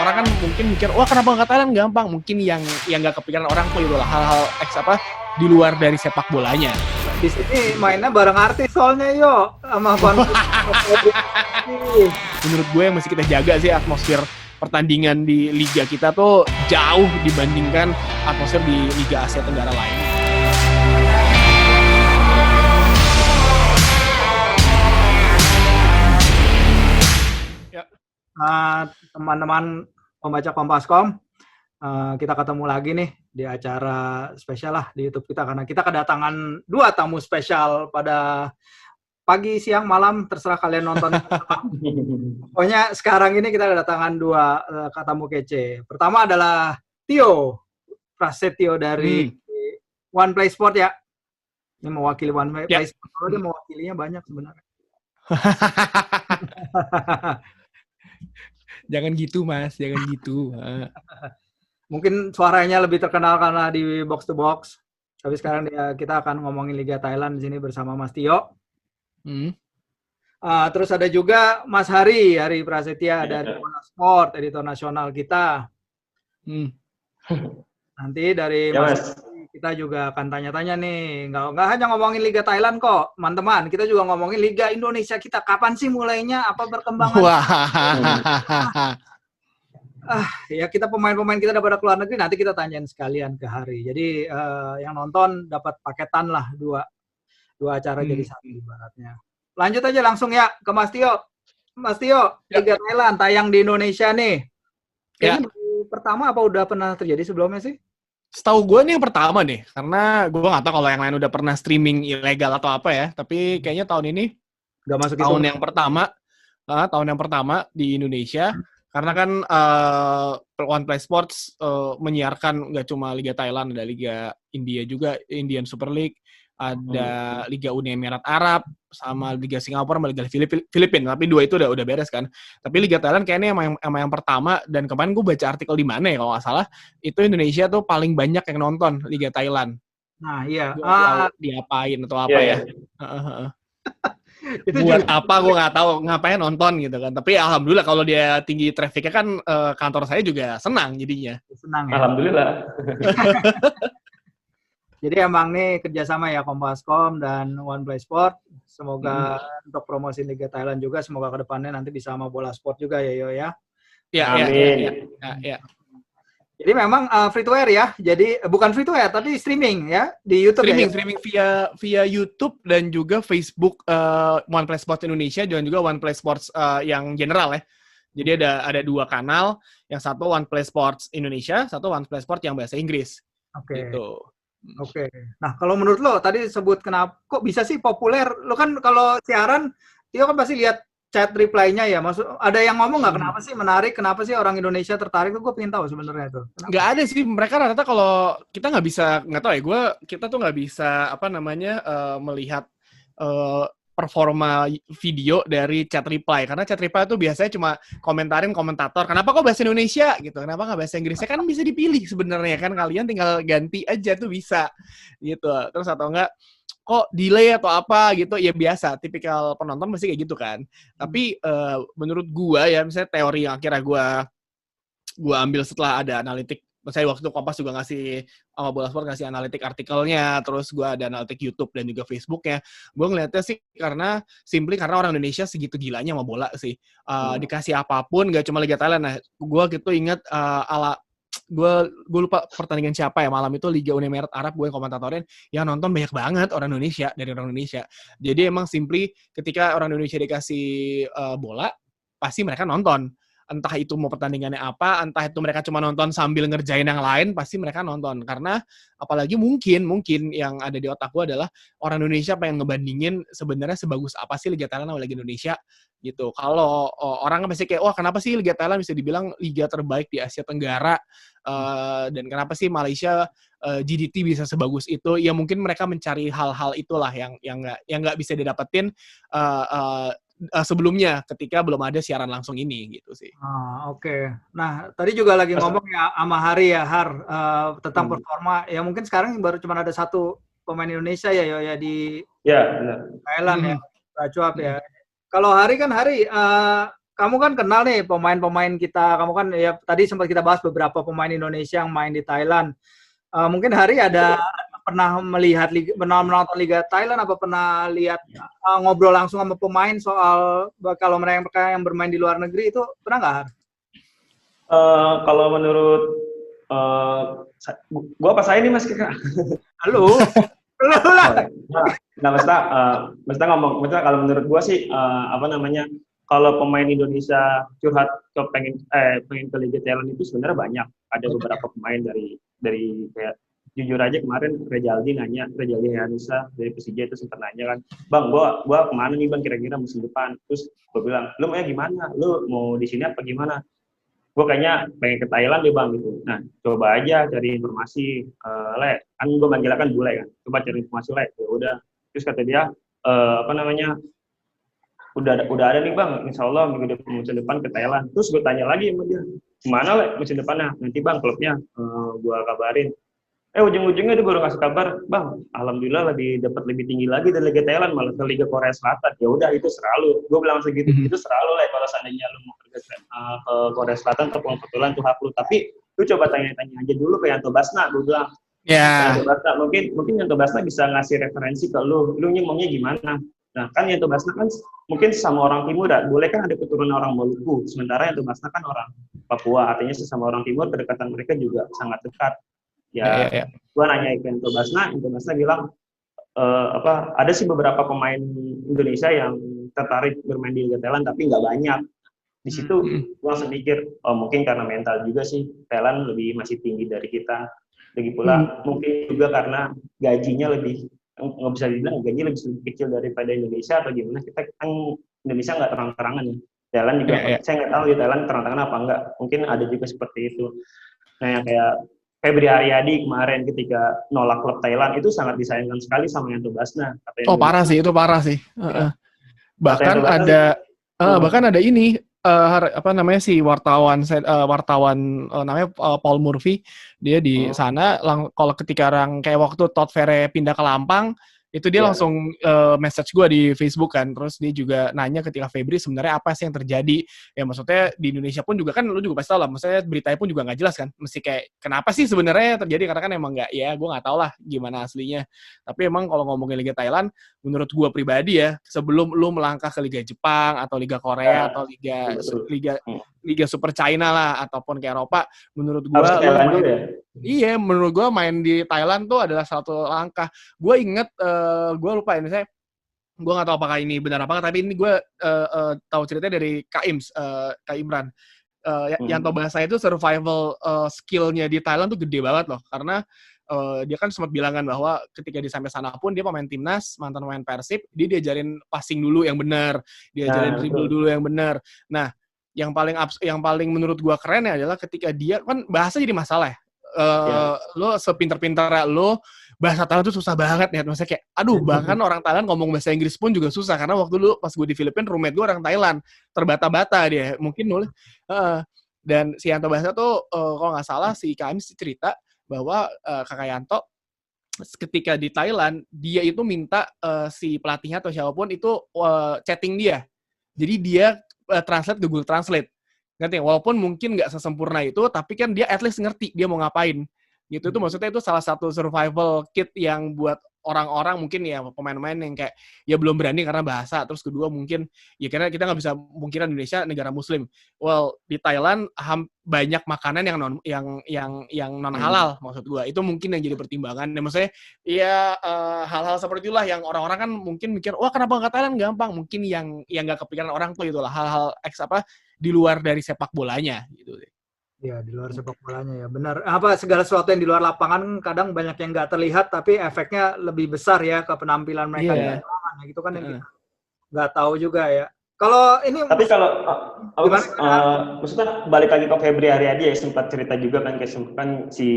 orang kan mungkin mikir, wah kenapa nggak Thailand, gampang. Mungkin yang nggak kepikiran orang tuh itulah hal-hal di luar dari sepak bolanya. Di sini mainnya bareng artis soalnya sama menurut gue yang mesti kita jaga sih atmosfer pertandingan di liga kita tuh jauh dibandingkan atmosfer di Liga Asia Tenggara lain. Teman-teman pembaca Kompaskom, kita ketemu lagi nih di acara spesial lah di YouTube kita, karena kita kedatangan 2 tamu spesial pada pagi, siang, malam, terserah kalian nonton. Pokoknya sekarang ini kita kedatangan 2 tamu kece. Pertama adalah Tio Prasetyo dari One Play Sport ya. Ini mewakili One Play Sport, kalau dia mewakilinya banyak sebenarnya. Jangan gitu Mas, jangan gitu. Mungkin suaranya lebih terkenal karena di Box to Box. Tapi sekarang kita akan ngomongin Liga Thailand di sini bersama Mas Tio. Terus ada juga Mas Hari Prasetya dari One Sport, editor nasional kita. Nanti dari Mas Hari, kita juga akan tanya-tanya nih. Nggak hanya ngomongin Liga Thailand kok, teman-teman. Kita juga ngomongin Liga Indonesia kita. Kapan sih mulainya? Apa perkembangan? Ya kita pemain-pemain kita udah pada keluar negeri, nanti kita tanyain sekalian ke Hari. Jadi yang nonton dapat paketan lah dua acara jadi satu ibaratnya. Lanjut aja langsung ya ke Mas Tio. Mas Tio, Liga Thailand tayang di Indonesia nih. Kayaknya pertama apa udah pernah terjadi sebelumnya sih? Setahu gue ini yang pertama nih, karena gue nggak tahu kalau yang lain udah pernah streaming ilegal atau apa ya. Tapi kayaknya tahun ini nggak masuk tahun yang pertama di Indonesia. Karena kan One Play Sports menyiarkan nggak cuma Liga Thailand, ada Liga India juga, Indian Super League, ada Liga Uni Emirat Arab, sama Liga Singapura, sama Liga Filipina. Tapi 2 itu udah beres kan. Tapi Liga Thailand kayaknya emang yang pertama. Dan kemarin gue baca artikel di mana ya kalau nggak salah, itu Indonesia tuh paling banyak yang nonton Liga Thailand. Nah iya. Diapain atau apa ya? Itu buat juga apa gue nggak tahu, ngapain nonton gitu kan. Tapi alhamdulillah kalau dia tinggi trafficnya kan, kantor saya juga senang jadinya. Senang ya. Alhamdulillah. Jadi emang nih kerjasama ya Kompaskom dan One Play Sport. Semoga untuk promosi Liga Thailand juga, semoga kedepannya nanti bisa sama Bola Sport juga ya ya. Amin. Ya. Jadi memang free to air ya. Jadi bukan free to air tapi streaming ya di YouTube. Streaming via YouTube dan juga Facebook One Play Sports Indonesia dan juga One Play Sports yang general ya. Jadi ada 2 kanal, yang satu One Play Sports Indonesia, satu One Play Sports yang bahasa Inggris. Gitu. Oke. Nah, kalau menurut lo tadi sebut kenapa kok bisa sih populer? Lo kan kalau siaran Tio kan pasti lihat chat reply-nya ya, maksud ada yang ngomong nggak kenapa sih menarik, kenapa sih orang Indonesia tertarik tuh, gue pengen tahu sebenarnya tuh. Nggak ada sih, mereka rata-rata kalau kita nggak bisa, nggak tahu ya, kita tuh nggak bisa melihat performa video dari chat reply, karena chat reply tuh biasanya cuma komentarin komentator, kenapa kok bahasa Indonesia gitu, kenapa nggak bahasa Inggrisnya, kan bisa dipilih sebenarnya kan, kalian tinggal ganti aja tuh bisa gitu. Terus atau enggak kok delay atau apa gitu, ya biasa, tipikal penonton pasti kayak gitu kan. Tapi menurut gua ya, misalnya teori yang akhirnya gua ambil setelah ada analitik, misalnya waktu itu Kompas juga ngasih, sama Bola Sport ngasih analitik artikelnya, terus gua ada analitik YouTube dan juga Facebooknya. Gua ngeliatnya sih karena orang Indonesia segitu gilanya sama bola sih. Dikasih apapun, gak cuma Liga Thailand. Nah, gua gitu ingat gue lupa pertandingan siapa ya malam itu, Liga Uni Emirat Arab, gue komentatorin, yang nonton banyak banget orang Indonesia, dari orang Indonesia. Jadi emang simply ketika orang Indonesia dikasih bola, pasti mereka nonton. Entah itu mau pertandingannya apa, entah itu mereka cuma nonton sambil ngerjain yang lain, pasti mereka nonton. Karena apalagi mungkin yang ada di otak gue adalah orang Indonesia pengen ngebandingin sebenarnya sebagus apa sih Liga Thailand sama Liga Indonesia gitu. Kalau orang kan pasti kayak, wah kenapa sih Liga Thailand bisa dibilang liga terbaik di Asia Tenggara, dan kenapa sih Malaysia GDT bisa sebagus itu? Ya mungkin mereka mencari hal-hal itulah yang nggak bisa didapetin sebelumnya ketika belum ada siaran langsung ini gitu sih. Oke. Nah, tadi juga lagi ngomong ya sama Hari ya, tentang performa. Ya mungkin sekarang baru cuma ada 1 pemain Indonesia ya di benar. Thailand ya, Pracuap ya. Kalau Hari kamu kan kenal nih pemain-pemain kita. Kamu kan ya tadi sempat kita bahas beberapa pemain Indonesia yang main di Thailand. Mungkin Hari pernah pernah menonton Liga Thailand, apa pernah lihat ngobrol langsung sama pemain soal kalau mereka yang bermain di luar negeri itu pernah nggak, Har? Kalau menurut gua apa saya nih Mas Kira? Lu lah. Nah, maksudnya kalau menurut gua sih kalau pemain Indonesia curhat pengen ke Liga Thailand itu sebenarnya banyak. Ada beberapa pemain dari kayak jujur aja kemarin Rejaldi Hanusa dari Persija itu sempat nanya kan, Bang, gua kemana nih Bang kira-kira musim depan? Terus gua bilang, lu mau gimana? Lu mau di sini apa gimana? Gue kayaknya pengen ke Thailand deh Bang gitu. Nah, coba aja cari informasi, Le. Kan gue manggilnya kan Bule kan. Coba cari informasi Le. Ya udah. Terus kata dia, udah ada nih Bang, insya Allah musim depan ke Thailand. Terus gue tanya lagi sama dia, kemana Le musim depannya? Nanti Bang klubnya gue kabarin. Ujung-ujungnya dia baru ngasih kabar, Bang, alhamdulillah dapat lebih tinggi lagi dari Liga Thailand, malah ke Liga Korea Selatan. Ya udah itu selalu. Gue bilang segitu, itu selalu lah kalau seandainya lu mau ke Korea Selatan atau kebetulan tuh hak lu. Tapi lu coba tanya-tanya aja dulu ke Yanto Basna, gue bilang. Ya. Yanto Basna, mungkin Yanto Basna bisa ngasih referensi ke lu maunya gimana. Nah kan Yanto Basna kan mungkin sama orang Timur, boleh kan ada keturunan orang Maluku, sementara Yanto Basna kan orang Papua, artinya sesama orang Timur kedekatan mereka juga sangat dekat. Ya. Gue nanya ke Yanto Basna bilang ada sih beberapa pemain Indonesia yang tertarik bermain di Liga Thailand tapi nggak banyak. Di situ gue langsung mikir, mungkin karena mental juga sih Thailand masih tinggi dari kita. Lagi pula mungkin juga karena gajinya nggak bisa dibilang gajinya lebih kecil daripada Indonesia atau gimana. Kita kan Indonesia nggak terang-terangan ya. Thailand juga saya nggak tahu di Thailand terang-terangan apa enggak. Mungkin ada juga seperti itu. Nah yang kayak Febri Haryadi kemarin ketika nolak klub Thailand itu sangat disayangkan sekali sama Yanto Basna. Parah sih. Ya. Bahkan ada ini wartawan namanya Paul Murphy, dia di sana kalau ketika kayak waktu Todd Ferre pindah ke Lampang itu dia langsung message gue di Facebook kan, terus dia juga nanya ketika Febri sebenarnya apa sih yang terjadi, ya maksudnya di Indonesia pun juga kan lu juga pasti tau lah, maksudnya beritanya pun juga nggak jelas kan, mesti kayak kenapa sih sebenarnya terjadi, karena kan emang nggak, ya gue nggak tahu lah gimana aslinya, tapi emang kalau ngomongin Liga Thailand menurut gue pribadi ya, sebelum lu melangkah ke Liga Jepang atau Liga Korea atau Liga Super China lah ataupun ke Eropa, menurut gue menurut gue main di Thailand tuh adalah satu langkah. Gue inget, gue lupa ini gue nggak tahu apakah ini benar apa, tapi ini gue tahu ceritanya dari Kak Imran. Yanto Basna itu survival skill-nya di Thailand tuh gede banget loh, karena dia kan sempat bilangan bahwa ketika dia sampai sana pun dia pemain timnas, mantan pemain Persib, dia diajarin passing dulu yang benar, diajarin dribble dulu yang benar. Nah, yang paling menurut gue keren adalah ketika dia kan bahasa jadi masalah ya. Lo sepinter-pinter lo bahasa Thailand tuh susah banget ya, maksudnya kayak bahkan orang Thailand ngomong bahasa Inggris pun juga susah, karena waktu dulu pas gue di Filipina roommate gue orang Thailand, terbata-bata dia mungkin nulis, dan si Yanto Basna tuh kalau nggak salah si KM cerita bahwa kakak Yanto ketika di Thailand dia itu minta si pelatihnya atau siapapun itu chatting dia, jadi dia translate Google Translate. Ngerti? Walaupun mungkin nggak sesempurna itu, tapi kan dia at least ngerti dia mau ngapain. Gitu. Itu maksudnya itu salah satu survival kit yang buat orang-orang mungkin ya pemain-pemain yang kayak ya belum berani karena bahasa. Terus kedua mungkin ya karena kita nggak bisa mungkin Indonesia negara Muslim. Well di Thailand banyak makanan yang non halal maksud gue. Itu mungkin yang jadi pertimbangan. Dan maksudnya ya hal-hal seperti itulah yang orang-orang kan mungkin mikir wah kenapa nggak Thailand gampang. Mungkin yang nggak kepikiran orang tuh itulah hal-hal di luar dari sepak bolanya gitu sih. Ya, di luar sepak bolanya ya, benar. Segala sesuatu yang di luar lapangan kadang banyak yang nggak terlihat, tapi efeknya lebih besar ya ke penampilan mereka di lapangan. Gitu kan yang kita nggak tahu juga ya. Kalau ini. Tapi maksudnya balik lagi ke Febri Haryadi ya, sempat cerita juga kan si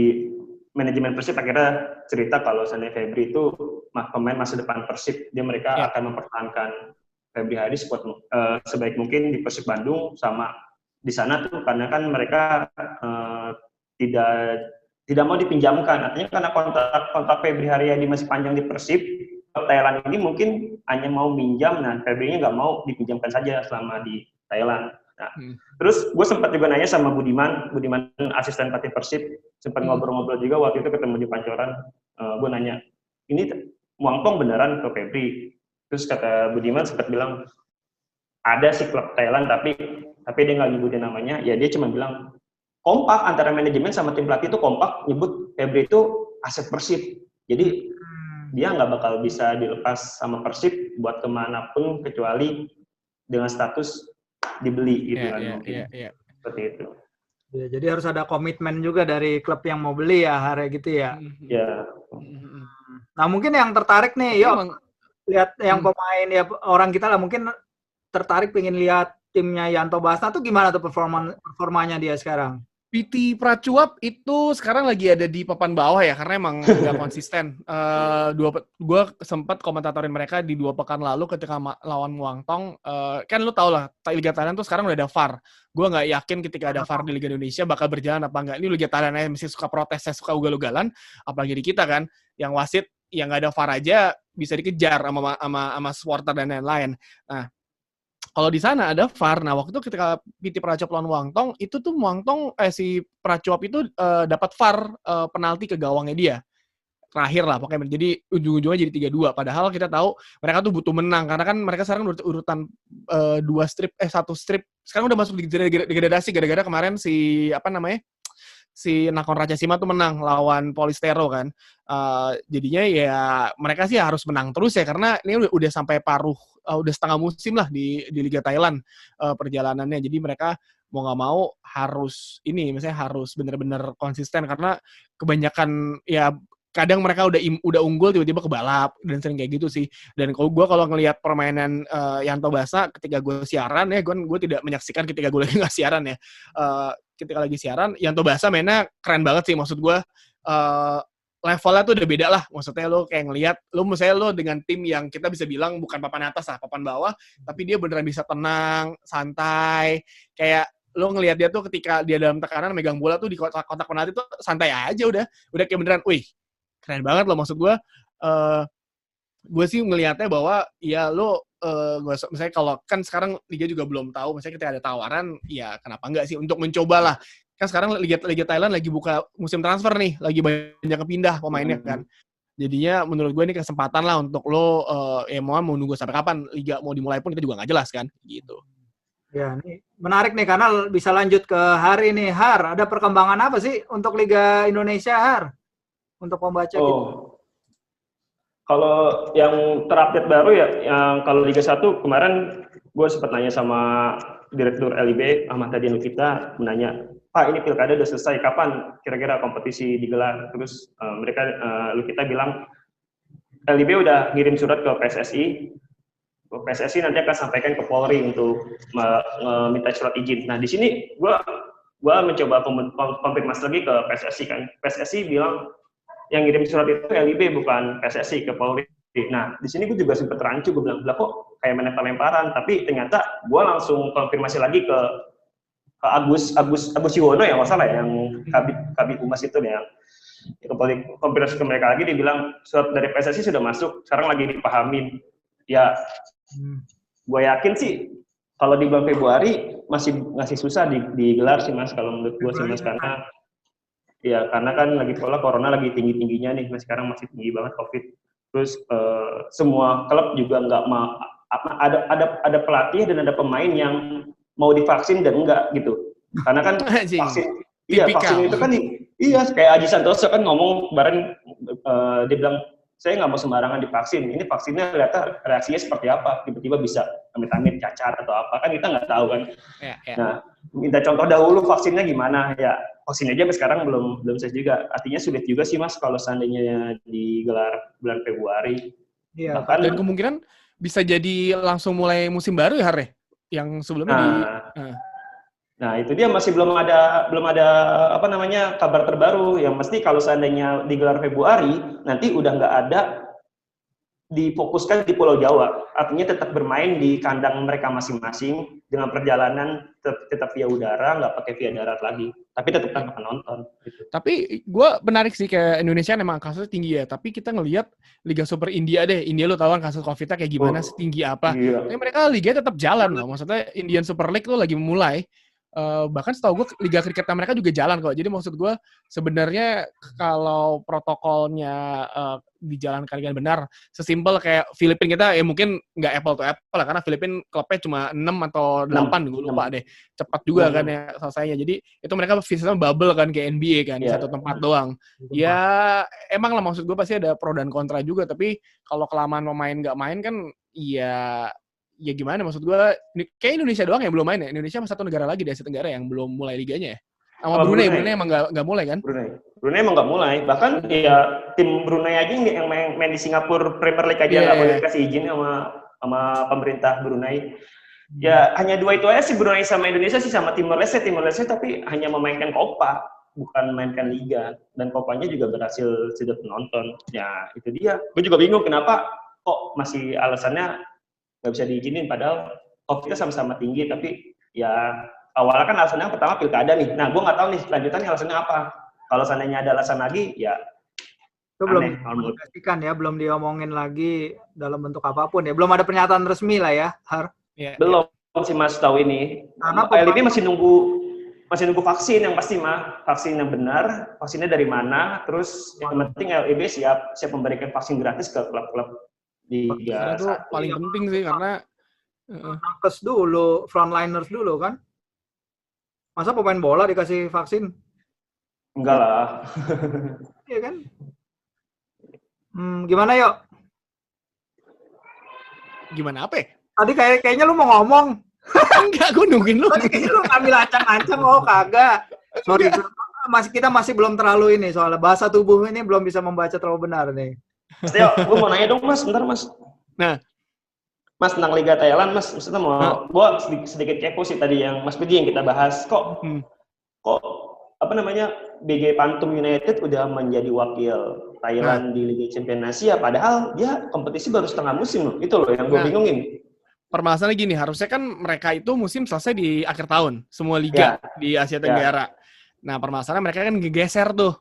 manajemen Persib akhirnya cerita kalau seandainya Febri itu pemain masa depan Persib, mereka akan mempertahankan Febri Haryadi sebaik mungkin di Persib Bandung sama di sana tuh, karena kan mereka tidak mau dipinjamkan, artinya karena kontrak Febri Haryadi masih panjang di Persib, Thailand ini mungkin hanya mau minjam, nah Febri-nya nggak mau dipinjamkan saja selama di Thailand. Nah, terus gue sempat juga nanya sama Budiman asisten pelatih Persib, sempat ngobrol-ngobrol juga waktu itu ketemu di Pancoran. Gue nanya, ini Muang Thong beneran ke Febri? Terus kata Budiman sempat bilang, ada sih klub Thailand tapi dia nggak nyebutin namanya. Ya dia cuma bilang kompak antara manajemen sama tim pelatih itu kompak nyebut Febri itu aset Persib. Jadi dia nggak bakal bisa dilepas sama Persib buat kemanapun kecuali dengan status dibeli gitu kan mungkin. Seperti itu. Ya, jadi harus ada komitmen juga dari klub yang mau beli ya, hari gitu ya. Ya. Nah mungkin yang tertarik nih, lihat yang pemain ya orang kita lah mungkin tertarik pengen lihat timnya Yanto Basna tuh gimana tuh performanya dia sekarang? PT Pracuap itu sekarang lagi ada di papan bawah ya, karena emang nggak konsisten. Gue sempat komentatorin mereka di 2 pekan lalu ketika lawan Muang Thong. Kan lu tau lah, Liga Thailand tuh sekarang udah ada VAR. Gue nggak yakin ketika ada VAR di Liga Indonesia bakal berjalan apa enggak. Ini Liga Thailand aja mesti suka protes, suka ugal-ugalan. Apalagi di kita kan, yang wasit yang nggak ada VAR aja bisa dikejar sama supporter dan lain-lain. Nah, kalau di sana ada VAR, nah waktu itu ketika PT Pracuap lawan Muang Thong, itu tuh Muang Thong, si Pracuap itu dapat VAR penalti ke gawangnya dia. Terakhir lah pokoknya. Jadi ujung-ujungnya jadi 3-2. Padahal kita tahu mereka tuh butuh menang, karena kan mereka sekarang urutan 1 strip. Sekarang udah masuk di degradasi gara-gara kemarin si Nakhon Ratchasima tuh menang lawan Polistero kan. Jadinya ya mereka sih harus menang terus ya, karena ini udah sampai paruh, udah setengah musim lah di Liga Thailand perjalanannya. Jadi mereka mau nggak mau harus misalnya harus benar-benar konsisten, karena kebanyakan ya kadang mereka udah unggul tiba-tiba kebalap dan sering kayak gitu sih. Dan kalau ngelihat permainan Yanto Basna ketika gue siaran ya, gue tidak menyaksikan ketika gue lagi nggak siaran ya. Ketika lagi siaran, Yanto Basna mainnya keren banget sih. Maksud gue levelnya tuh udah beda lah. Maksudnya lo kayak ngelihat, misalnya lo dengan tim yang kita bisa bilang bukan papan atas lah, papan bawah, tapi dia beneran bisa tenang, santai. Kayak lo ngelihat dia tuh ketika dia dalam tekanan megang bola tuh di kotak penalti tuh santai aja udah kayak beneran, wih keren banget loh. Maksud gue sih ngelihatnya bahwa ya lo misalnya kalau kan sekarang liga juga belum tahu, misalnya kita ada tawaran ya kenapa enggak sih untuk mencoba lah. Kan sekarang liga Thailand lagi buka musim transfer nih, lagi banyak kepindah pemainnya kan. Jadinya menurut gue ini kesempatan lah untuk lo mau nunggu sampai kapan liga mau dimulai pun kita juga nggak jelas kan gitu. Ya, ini menarik nih karena bisa lanjut ke hari ini. Har, ada perkembangan apa sih untuk Liga Indonesia, Har? Untuk pembaca gitu. Kalau yang terupdate baru ya, yang kalau Liga 1 kemarin gue sempat nanya sama Direktur LIB Ahmad Hadian Lukita, menanya, Pak ini pilkada udah selesai, kapan kira-kira kompetisi digelar? Terus Lukita bilang, LIB udah ngirim surat ke PSSI, PSSI nanti akan sampaikan ke Polri untuk meminta surat izin. Nah di sini gue mencoba konfirmasi lagi ke PSSI kan, PSSI bilang yang ngirim surat itu LIB bukan PSSI ke Polri. Nah, di sini gue juga sempat rancu, gue bilang kok kayak lempar-lemparan, tapi ternyata gue langsung konfirmasi lagi ke Agus Yuwono yang nggak salah, yang Kabid Humas itu ya. Konfirmasi ke mereka lagi, dia bilang surat dari PSSI sudah masuk, sekarang lagi dipahamin. Ya, gue yakin sih kalau di bulan Februari masih susah digelar sih Mas, kalau menurut gue sih Mas, karena kan lagi corona lagi tinggi-tingginya nih, sekarang masih tinggi banget COVID. Terus semua klub juga nggak mau, ada pelatih dan ada pemain yang mau divaksin dan enggak gitu. Karena kan vaksin itu kan kayak Aji Santoso kan ngomong kemarin, dia bilang saya nggak mau sembarangan divaksin. Ini vaksinnya ternyata reaksinya seperti apa? Tiba-tiba bisa amit-amit cacar atau apa, kan kita nggak tahu kan. Nah, minta contoh dahulu vaksinnya gimana ya. Vaksin aja sampai sekarang belum selesai juga. Artinya sulit juga sih Mas kalau seandainya digelar bulan Februari. Iya. Dan kemungkinan bisa jadi langsung mulai musim baru ya Har, yang sebelumnya Nah itu dia masih belum ada kabar terbaru. Yang mesti kalau seandainya digelar Februari nanti udah nggak ada difokuskan di Pulau Jawa, artinya tetap bermain di kandang mereka masing-masing dengan perjalanan tetap via udara, nggak pakai via darat lagi, tapi tetap tanpa penonton. Gitu. Tapi gue menarik sih kayak Indonesia memang kasusnya tinggi ya, tapi kita ngelihat Liga Super India deh, India lo tahu kan kasus COVID-nya kayak gimana, setinggi apa. Iya. Tapi mereka liga tetap jalan loh, maksudnya Indian Super League tuh lagi memulai. Bahkan setahu gue liga kriketnya mereka juga jalan kok. Jadi maksud gue sebenarnya kalau protokolnya dijalankan dengan benar, sesimpel kayak Filipina kita ya mungkin nggak apple to apple lah, karena Filipina klubnya cuma 6 atau 8, gue lupa deh. Cepat juga kan ya selesainya. Jadi itu mereka sistemnya bubble kan kayak NBA kan, di satu tempat doang. Ya emang lah maksud gue pasti ada pro dan kontra juga, tapi kalau kelamaan pemain nggak main kan ya gimana, maksud gue kayak Indonesia doang yang belum main ya. Indonesia sama satu negara lagi di Asia Tenggara yang belum mulai liganya ya. Sama Brunei emang nggak mulai kan? Brunei emang nggak mulai. Bahkan ya tim Brunei aja yang main di Singapura Premier League aja nggak boleh kasih izin sama pemerintah Brunei. Ya hanya 2 itu aja sih, Brunei sama Indonesia sih, sama Timor Leste tapi hanya memainkan Copa, bukan mainkan liga, dan Copanya juga berhasil sedot penonton. Ya itu dia. Gue juga bingung kenapa kok masih alasannya nggak bisa diizinin, padahal COVID-nya sama-sama tinggi, tapi ya awalnya kan alasannya yang pertama pilkada nih. Nah, gue nggak tahu nih lanjutannya alasannya apa. Kalau seandainya ada alasan lagi, ya itu belum dipastikan ya, belum diomongin lagi dalam bentuk apapun ya. Belum ada pernyataan resmi lah ya, Har. Belum sih Mas tahu ini. Karena LIB masih nunggu vaksin yang pasti mah, vaksin yang benar, vaksinnya dari mana, terus yang penting LIB siap memberikan vaksin gratis ke klub-klub Liga 1. Itu paling penting sih, karena nakes dulu, frontliners dulu kan. Masa pemain bola dikasih vaksin? Enggak lah. Iya kan? Gimana yuk? Gimana apa ya? Tadi kayaknya lu mau ngomong. Enggak, gue nungguin lu. Tadi kayaknya lu ngambil ancang-ancang, kagak. Sorry, kita masih belum terlalu ini, soalnya bahasa tubuh ini belum bisa membaca terlalu benar nih. Mas Teo, gue mau nanya dong Mas, bentar Mas. Nah, Mas tentang Liga Thailand, Mas, maksudnya gue sedikit kepo sih tadi yang Mas Budi yang kita bahas. Kok BG Pantum United udah menjadi wakil Thailand di Liga Champions Asia, padahal dia kompetisi baru setengah musim loh. Itu loh yang gue bingungin. Permasalahannya gini, harusnya kan mereka itu musim selesai di akhir tahun, semua liga di Asia Tenggara. Nah, permasalahan mereka kan geser tuh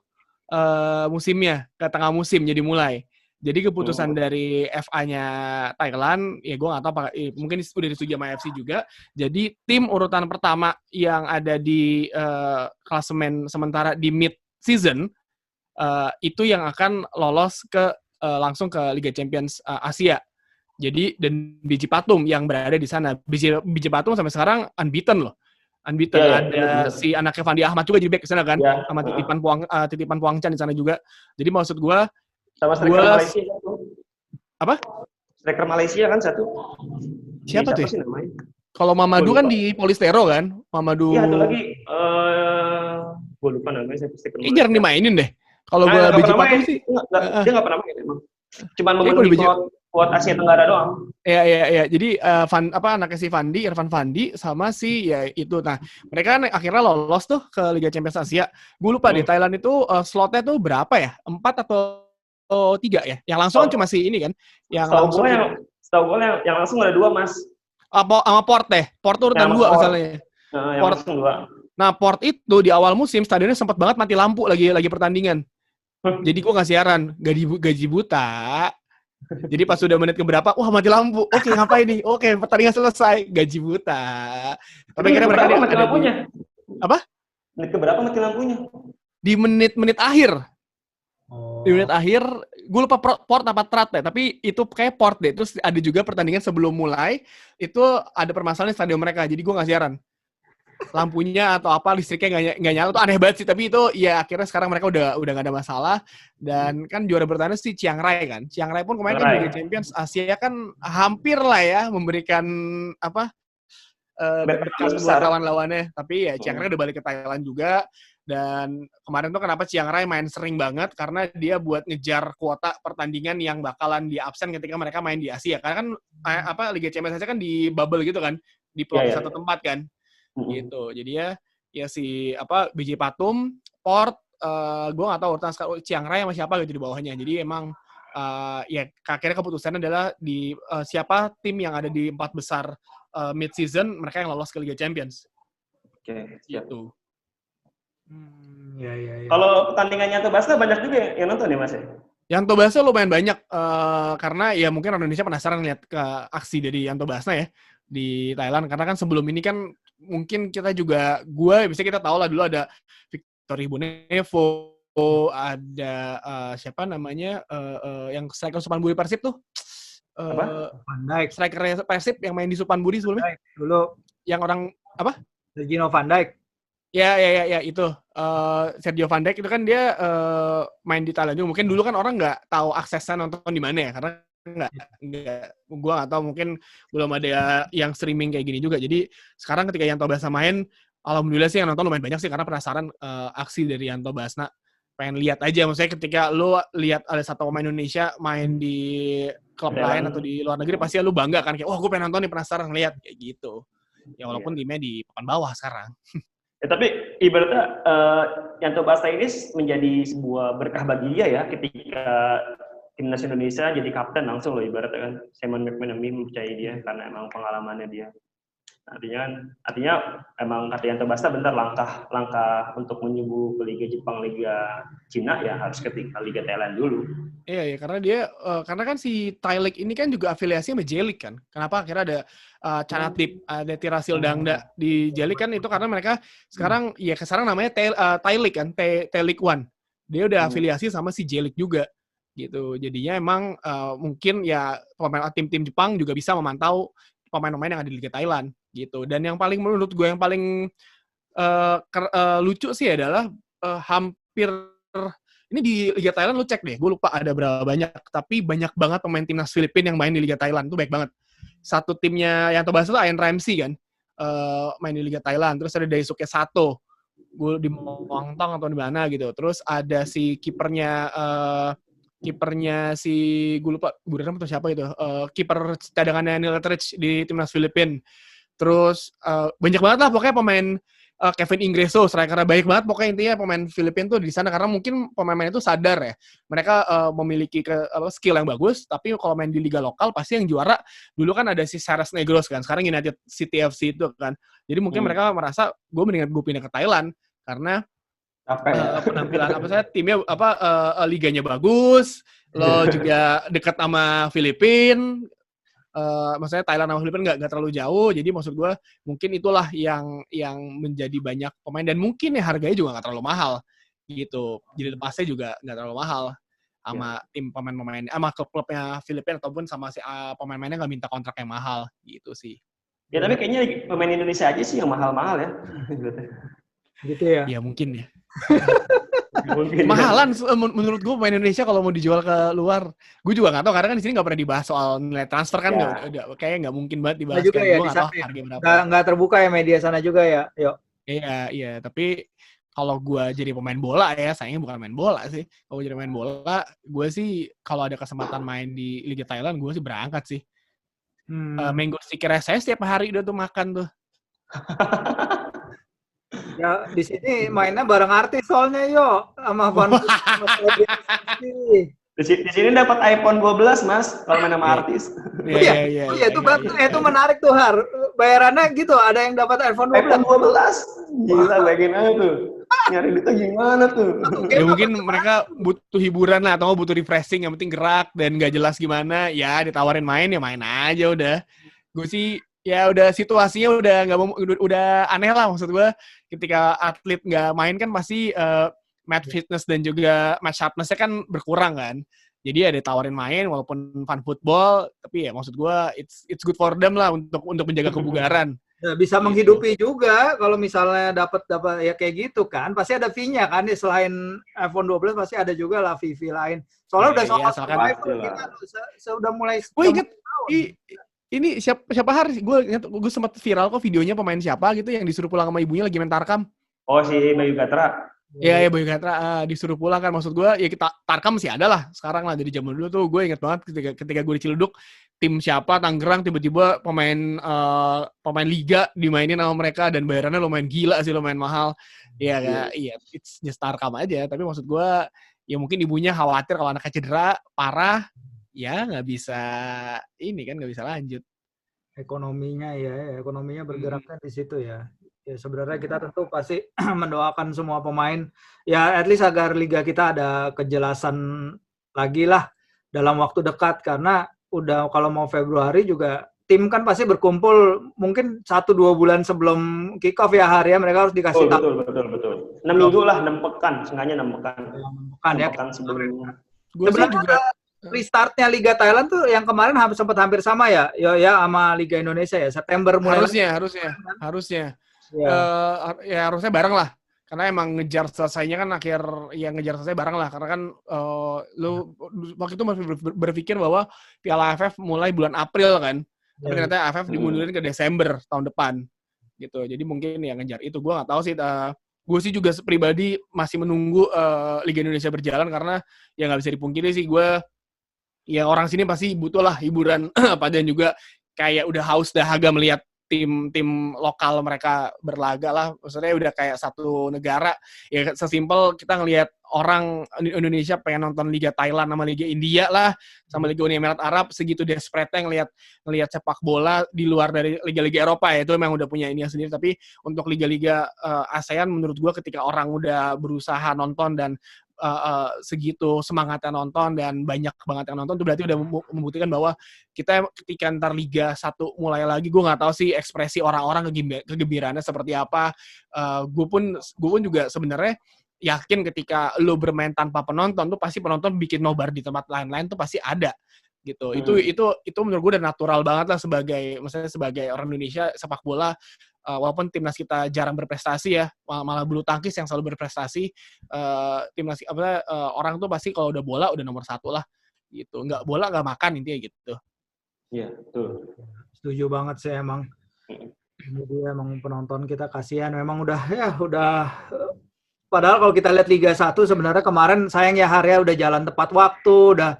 musimnya ke tengah musim jadi mulai. Jadi keputusan dari FA-nya Thailand, ya gue nggak tahu apakah mungkin udah disetujui sama AFC juga. Jadi tim urutan pertama yang ada di klasemen sementara di mid season itu yang akan lolos ke langsung ke Liga Champions Asia. Jadi dan Biji Patum yang berada di sana. Biji Patum sampai sekarang unbeaten loh. Unbeaten. Ada si anaknya Fandi Ahmad juga jadi back ke sana kan, sama titipan Puangcan di sana juga. Jadi maksud gue sama striker Malaysia satu. Apa? Striker Malaysia kan satu. Siapa tuh? Kalau Mamadou kan di Polistero kan? Mamadou. Iya, ada lagi gue lupa namanya siapa striker. Ini jarang dimainin deh. Kalau gue Biji Patum sih dia nggak pernah main emang. Cuman memenuhi kuat Asia Tenggara doang. Iya. Jadi anaknya si Fandi, Irfan Fandi sama si ya itu. Nah, mereka kan akhirnya lolos tuh ke Liga Champions Asia. Gue lupa di Thailand itu slotnya tuh berapa ya? 4 atau 3 ya? Yang langsung kan cuma si ini kan? Yang setahu gue yang langsung ada 2 Mas. Sama Port deh. Port tuh urutan 2 misalnya. Yang langsung 2. Nah, Port itu di awal musim stadionnya sempat banget mati lampu lagi pertandingan. Jadi gue nggak siaran, gaji buta. Jadi pas sudah menit keberapa, wah mati lampu. Oke, ngapain nih? Oke, pertandingan selesai, gaji buta. Tapi kira mereka mati lampunya. Apa? Menit keberapa mati lampunya? Di menit akhir. Di menit akhir, gue lupa Port apa Trat deh, tapi itu kayak Port deh. Terus ada juga pertandingan sebelum mulai, itu ada permasalahan di stadion mereka, jadi gue nggak siaran. Lampunya atau apa, listriknya nggak nyala, itu aneh banget sih. Tapi itu ya akhirnya sekarang mereka udah nggak ada masalah. Dan kan juara bertahan si Chiang Rai kan. Chiang Rai pun kemarin kan Liga Champions Asia kan hampir lah ya memberikan berkas buat lawan-lawannya. Tapi ya Chiang Rai udah balik ke Thailand juga. Dan kemarin tuh kenapa Chiang Rai main sering banget, karena dia buat ngejar kuota pertandingan yang bakalan di absen ketika mereka main di Asia. Karena kan Liga Champions Asia kan di bubble gitu kan, di plot satu tempat kan. Gitu. Jadi ya si Biji Patum, Port, gue nggak tahu urutan sekarang Chiang Rai sama siapa gitu di bawahnya. Jadi emang ya akhirnya keputusannya adalah di siapa tim yang ada di 4 besar mid season mereka yang lolos ke Liga Champions. Oke, siap. Gitu. Ya. Kalau pertandingannya tuh Basna banyak juga yang nonton ya Mas ya? Yanto Basna lumayan banyak karena ya mungkin orang Indonesia penasaran lihat ke aksi dari Yanto Basna ya di Thailand karena kan sebelum ini kan mungkin kita juga bisa kita tahu lah dulu ada Victor Ibu Nevo, ada siapa namanya yang striker Supanburi Persib tuh. Van Dijk. Striker Persib yang main di Supanburi sebelumnya. Dulu yang orang apa? Sergio Van Dijk. Ya itu Sergio Van Dijk itu kan dia main di Thailand juga. Mungkin dulu kan orang nggak tahu aksesnya nonton di mana ya karena gue nggak tahu mungkin belum ada yang streaming kayak gini juga. Jadi sekarang ketika Yanto Basna main, alhamdulillah sih yang nonton lumayan banyak sih karena penasaran aksi dari Yanto Basna. Pengen lihat aja, maksudnya ketika lo lihat ada satu pemain Indonesia main di klub lain atau di luar negeri pasti lo bangga kan kayak wah gue pengen nonton nih, penasaran ngeliat kayak gitu. Ya walaupun timnya di papan bawah sekarang. Tapi ibaratnya Yanto Basna ini menjadi sebuah berkah bagi dia ya ketika timnas Indonesia jadi kapten langsung loh ibaratnya kan. Simon McManamy mempercayai dia karena emang pengalamannya dia. Artinya emang kata Yanto Basna bentar langkah untuk menyubu ke Liga Jepang, Liga Cina ya harus ke Liga Thailand dulu. Iya, karena dia karena kan si Thai League ini kan juga afiliasinya sama J-League kan. Kenapa akhirnya ada Chanatip, ada Tirasil Dangda di J-League kan itu karena mereka sekarang namanya Thai League kan, Thai League One. Dia udah afiliasi sama si J-League juga gitu. Jadinya emang mungkin ya tim-tim Jepang juga bisa memantau pemain-pemain yang ada di Liga Thailand gitu. Dan yang paling menurut gue yang paling lucu sih adalah hampir ini di Liga Thailand lu cek deh, gue lupa ada berapa banyak, tapi banyak banget pemain timnas Filipina yang main di Liga Thailand, tuh baik banget. Satu timnya yang terbahas tuh Ian Ramsey kan, main di Liga Thailand. Terus ada Daisuke Sato, gue di Muangtong atau di mana gitu. Terus ada si kipernya si gue lupa Budaram atau siapa itu, kiper cadangannya Neil Etheridge di timnas Filipina. Terus banyak banget lah pokoknya pemain Kevin Ingreso, strikernya baik banget pokoknya intinya pemain Filipina tuh di sana karena mungkin pemain-pemain itu sadar ya mereka memiliki skill yang bagus, tapi kalau main di liga lokal pasti yang juara dulu kan ada si Saras Negros kan, sekarang United City FC itu kan, jadi mungkin mereka merasa gue mendingan gue pindah ke Thailand karena penampilan timnya liganya bagus, lo juga dekat sama Filipina. Maksudnya Thailand sama Filipina nggak terlalu jauh, jadi maksud gue mungkin itulah yang menjadi banyak pemain dan mungkin ya harganya juga nggak terlalu mahal gitu, jadi lepasnya juga nggak terlalu mahal sama tim pemain-pemain sama klub-klubnya Filipina ataupun sama si pemain-pemainnya nggak minta kontrak yang mahal gitu sih. Ya tapi kayaknya pemain Indonesia aja sih yang mahal-mahal ya. Gitu ya? Ya mungkin ya. Mahalan menurut gue pemain Indonesia kalau mau dijual ke luar, gue juga nggak tahu karena kan di sini nggak pernah dibahas soal nilai transfer kan, kayaknya nggak mungkin banget dibahas kan, gue nggak tahu harga berapa. Nggak terbuka ya media sana juga ya, yuk. Iya, tapi kalau gue jadi pemain bola ya, sayangnya bukan main bola sih. Kalau jadi main bola, gue sih kalau ada kesempatan main di Liga Thailand, gue sih berangkat sih. Mango sticker saya setiap hari udah tuh makan tuh. Ya di sini mainnya bareng artis soalnya yo sama fan. Di sini dapat iPhone 12 Mas kalau main sama artis. Iya itu menarik tuh Har. Bayarannya gitu ada yang dapat iPhone 12. Gila bayangin aja tuh. Nyari itu gimana tuh? Ya mungkin mereka butuh hiburan lah atau butuh refreshing, yang penting gerak dan nggak jelas gimana, ya ditawarin main ya main aja udah. Gue sih ya udah situasinya udah aneh lah, maksud gue ketika atlet nggak main kan pasti match fitness dan juga match sharpness-nya kan berkurang kan. Jadi ya ditawarin main walaupun fun football, tapi ya maksud gue it's good for them lah untuk menjaga kebugaran. Ya, bisa menghidupi juga kalau misalnya dapat ya kayak gitu kan, pasti ada fee-nya kan, selain iPhone 12 pasti ada juga lah fee lain. Soalnya udah soal survivor kita sudah mulai. Gue inget ini siapa Har? Gue sempat viral kok videonya pemain siapa gitu yang disuruh pulang sama ibunya lagi main Tarkam. Oh si Bayu Gatra. Iya Bayu Gatra disuruh pulang kan, maksud gue ya kita Tarkam masih ada lah sekarang lah, dari zaman dulu tuh gue inget banget ketika gue di Ciledug tim siapa Tangerang tiba-tiba pemain liga dimainin sama mereka dan bayarannya lumayan gila sih, lumayan mahal. Iya, it's just Tarkam aja, tapi maksud gue ya mungkin ibunya khawatir kalau anaknya cedera parah, ya nggak bisa nggak bisa lanjut. Ekonominya bergeraknya di situ ya. Ya sebenarnya kita tentu pasti mendoakan semua pemain ya at least agar liga kita ada kejelasan lagi lah dalam waktu dekat, karena udah kalau mau Februari juga tim kan pasti berkumpul mungkin 1-2 bulan sebelum kick off ya hari ya, mereka harus dikasih tahu. Betul. 6 minggu lah, 6 pekan, sengaja 6 pekan. 6 ya. pekan sebelumnya. Gue juga restartnya Liga Thailand tuh yang kemarin sempat hampir sama ya sama Liga Indonesia ya, September mulai. Harusnya. Ya harusnya bareng lah. Karena emang ngejar selesainya kan ngejar selesai bareng lah. Karena kan lu waktu itu masih berpikir bahwa Piala AFF mulai bulan April kan. Tapi ternyata AFF dimundurin ke Desember tahun depan. Gitu. Jadi mungkin ya ngejar itu. Gue nggak tahu sih. Gue sih juga pribadi masih menunggu Liga Indonesia berjalan karena ya nggak bisa dipungkiri sih gue. Ya orang sini pasti butuh lah hiburan dan juga kayak udah haus dahaga melihat tim lokal mereka berlaga lah. Maksudnya udah kayak satu negara. Ya sesimpel kita ngelihat orang Indonesia pengen nonton Liga Thailand sama Liga India lah, sama Liga Uni Emirat Arab, segitu desperate-nya ngelihat sepak bola di luar dari liga-liga Eropa ya. Itu memang udah punya ini sendiri. Tapi untuk liga-liga ASEAN menurut gue ketika orang udah berusaha nonton dan segitu semangatnya nonton dan banyak banget yang nonton, itu berarti udah membuktikan bahwa kita ketika ntar Liga 1 mulai lagi, gue nggak tahu sih ekspresi orang-orang kegembiraannya seperti apa. Gue pun juga sebenarnya yakin ketika lo bermain tanpa penonton tuh pasti penonton bikin nobar di tempat lain-lain tuh pasti ada gitu. Itu menurut gue udah natural banget lah sebagai orang Indonesia sepak bola. Walaupun timnas kita jarang berprestasi ya, malah bulu tangkis yang selalu berprestasi, timnas orang tuh pasti kalau udah bola udah nomor 1 lah gitu. Nggak bola nggak makan intinya gitu. Iya, betul. Setuju banget sih emang. Jadi emang penonton kita kasihan, memang udah padahal kalau kita lihat Liga 1 sebenarnya kemarin sayang ya Harya udah jalan tepat waktu, udah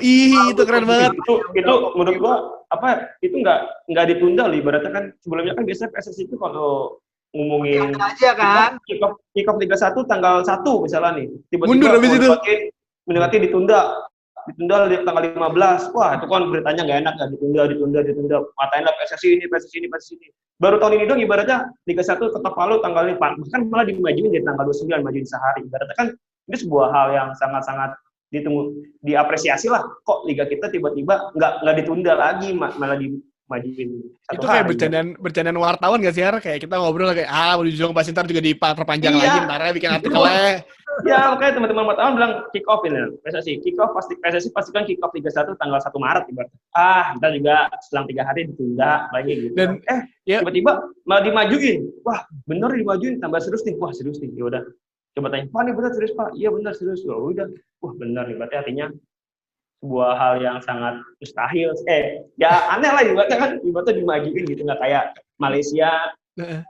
itu keren banget. Itu menurut gua itu nggak ditunda loh, ibaratnya kan sebelumnya kan biasanya PSSI itu kalau ngomongin aja kan kick off Liga 1 tanggal 1 misalnya nih, tiba-tiba mundur habis itu mendekati ditunda di tanggal 15. Wah, itu kan beritanya nggak enak kan, ditunda. Matain lah PSSI ini. Baru tahun ini dong ibaratnya Liga 1 ketok palu tanggal 4, bahkan malah dimajuin dari tanggal 29, majuin sehari. Ibaratnya kan ini sebuah hal yang sangat-sangat diapresiasi lah. Kok Liga kita tiba-tiba nggak ditunda lagi, malah dimajuin satu itu hari. Itu kayak bercandaan wartawan nggak sih, Har? Kayak kita ngobrol kayak mau dijung pasti ntar juga diperpanjang lagi, ntar bikin artikelnya. Ya, makanya teman-teman wartawan bilang kick off ini. PSSI kick off PSSI pastikan kick off Liga 1 tanggal 1 Maret ibaratnya. Ntar juga selang 3 hari ditunda lagi gitu. Dan tiba-tiba malah dimajuin. Wah, bener dimajuin, tambah serius nih. Wah, serius nih. Ya udah. Coba tanya, "Pak, ini benar serius, Pak?" "Iya, benar serius." Ya udah. Wah, benar nih. Berarti artinya sebuah hal yang sangat mustahil. Ya aneh lah ibaratnya kan, ibaratnya dimajuin gitu, nggak kayak Malaysia,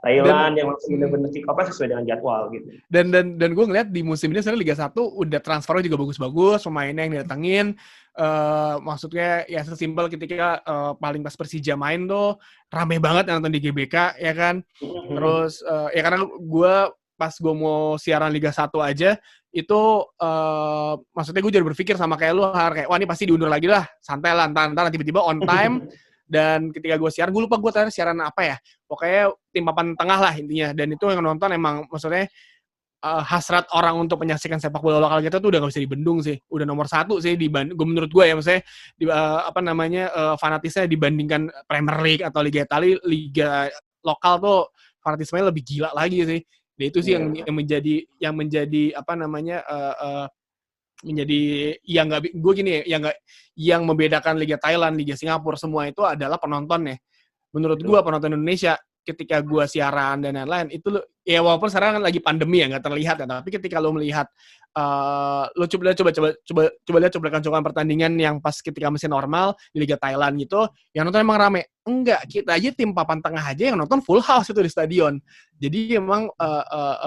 Thailand yang langsung bener-bener kick off sesuai dengan jadwal gitu. Dan gue ngeliat di musim ini sebenarnya Liga 1 udah transfernya juga bagus-bagus, pemainnya yang didatengin, maksudnya ya sesimpel ketika paling pas Persija main tuh rame banget yang nonton di GBK ya kan. Terus ya karena pas gue mau siaran Liga 1 aja itu maksudnya gue jadi berpikir sama kayak lu, kayak wah ini pasti diundur lagi lah, santai lah, ntar tiba-tiba on time. Dan ketika gue siaran, gue lupa gue tadi siaran apa ya, pokoknya tim papan tengah lah intinya. Dan itu yang nonton emang maksudnya hasrat orang untuk menyaksikan sepak bola lokal kita tuh udah gak bisa dibendung sih, udah nomor 1 sih menurut gue ya, maksudnya fanatisnya dibandingkan Premier League atau Liga Italia, liga lokal tuh fanatismenya lebih gila lagi sih. Dan itu sih yang menjadi menjadi yang membedakan Liga Thailand, Liga Singapura semua itu adalah penontonnya. Menurut gue penonton Indonesia ketika gue siaran dan lain-lain itu ya walaupun sekarang kan lagi pandemi ya nggak terlihat ya, tapi ketika lo melihat lo coba lihat cuplikan pertandingan yang pas ketika mesin normal di Liga Thailand gitu, yang nonton emang rame. Enggak, kita aja tim papan tengah aja yang nonton full house itu di stadion. Jadi emang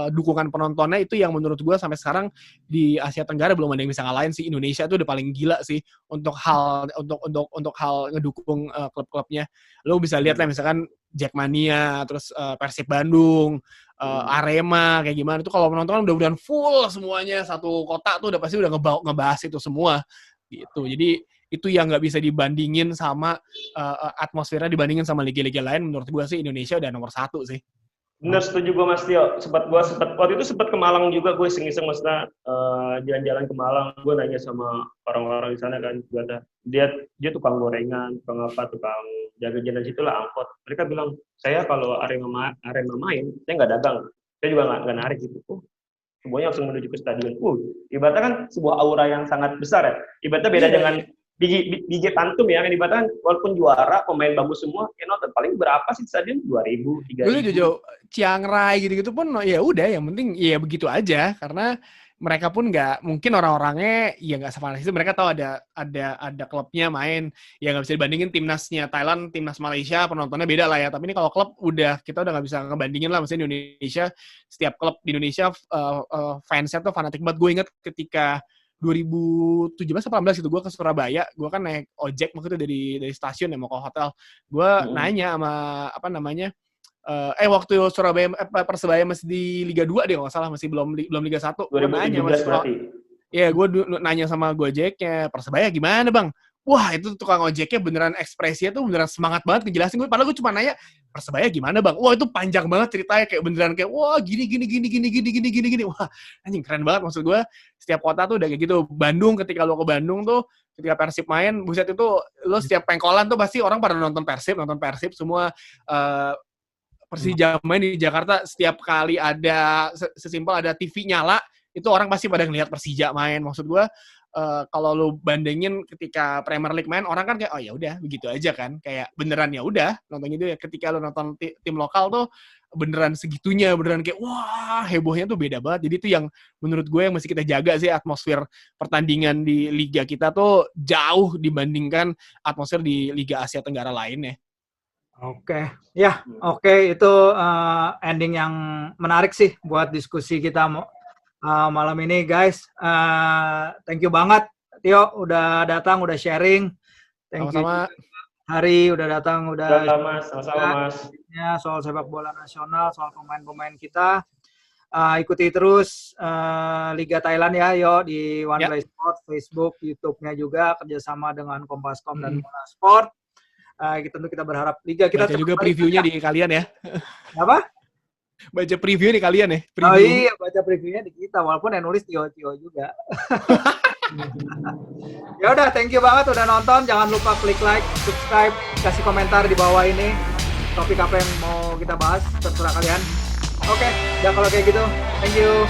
dukungan penontonnya itu yang menurut gue sampai sekarang di Asia Tenggara belum ada yang bisa ngalahin sih. Indonesia itu udah paling gila sih untuk hal ngedukung klub-klubnya. Lo bisa lihat lah misalkan Jackmania, terus Persib Bandung, Arema kayak gimana itu kalau menonton kan udah full semuanya, satu kota tuh udah pasti udah ngebahas itu semua gitu. Jadi itu yang nggak bisa dibandingin sama atmosfernya dibandingin sama liga-liga lain. Menurut gue sih Indonesia udah nomor 1 sih. Bener, setuju gue Mas Tio. Waktu itu sempat ke Malang juga, gue iseng-iseng maksudnya jalan-jalan ke Malang. Gue nanya sama orang-orang di sana kan, dia tukang gorengan, tukang jaga-jalan situ lah, angkot. Mereka bilang, saya kalau Arema main, saya nggak dagang, saya juga nggak narik gitu. Semuanya langsung menuju ke stadion. Ibaratnya kan sebuah aura yang sangat besar ya. Ibaratnya beda dengan Biji Tantum ya, yang dibatakan walaupun juara, pemain bagus semua, yang nonton paling berapa sih stadion? 2.000, 3.000. Dulu Jojo, Chiang Rai gitu-gitu pun ya udah, yang penting ya begitu aja, karena mereka pun nggak, mungkin orang-orangnya ya nggak sefanatis itu, mereka tahu ada klubnya main, ya nggak bisa dibandingin timnasnya Thailand, timnas Malaysia, penontonnya beda lah ya, tapi ini kalau klub kita udah nggak bisa ngebandingin lah, maksudnya Indonesia, setiap klub di Indonesia fansnya tuh fanatik banget. Gue inget ketika 2017-18 gitu, gue ke Surabaya, gue kan naik ojek waktu itu dari stasiun ya mau ke hotel, gue nanya sama waktu Surabaya Persebaya masih di Liga 2 deh nggak salah, masih belum Liga 1, gue nanya berarti. Ya, gue nanya sama Gojeknya, Persebaya gimana bang? Wah, itu tukang ojeknya beneran ekspresinya tuh beneran semangat banget ngejelasin gue. Padahal gue cuma nanya, Persebaya gimana bang? Wah, itu panjang banget ceritanya, kayak beneran kayak, wah gini. Wah, anjing keren banget. Maksud gue, setiap kota tuh udah kayak gitu. Bandung, ketika lo ke Bandung tuh, ketika Persib main, buset itu, lo setiap pengkolan tuh pasti orang pada nonton Persib semua. Persija main di Jakarta, setiap kali ada, sesimpel ada TV nyala, itu orang pasti pada ngelihat Persija main. Maksud gue, kalau lu bandingin ketika Premier League main, orang kan kayak, oh ya udah begitu aja kan, kayak beneran ya udah nonton itu ya. Ketika lu nonton tim lokal tuh beneran segitunya, beneran kayak wah hebohnya tuh beda banget. Jadi itu yang menurut gue yang mesti kita jaga sih, atmosfer pertandingan di liga kita tuh jauh dibandingkan atmosfer di Liga Asia Tenggara lainnya. Oke, itu ending yang menarik sih buat diskusi kita malam ini, guys. Thank you banget, Tio, udah datang, udah sharing. Thank you, Hari, udah datang, sama-sama Mas. Ya, soal sepak bola nasional, soal pemain-pemain kita. Ikuti terus Liga Thailand ya, di One Play Sport, Facebook, YouTube-nya juga, kerjasama dengan Kompascom dan Mola Sport. Tentu kita berharap Liga kita baca juga previewnya di kalian ya. Apa? Baca preview di kalian ya. Oh iya, baca previewnya di kita, walaupun yang nulis Tio juga. Ya udah, thank you banget udah nonton. Jangan lupa klik like, subscribe, kasih komentar di bawah ini. Topik apa yang mau kita bahas, terserah kalian. Oke, ya kalau kayak gitu, thank you.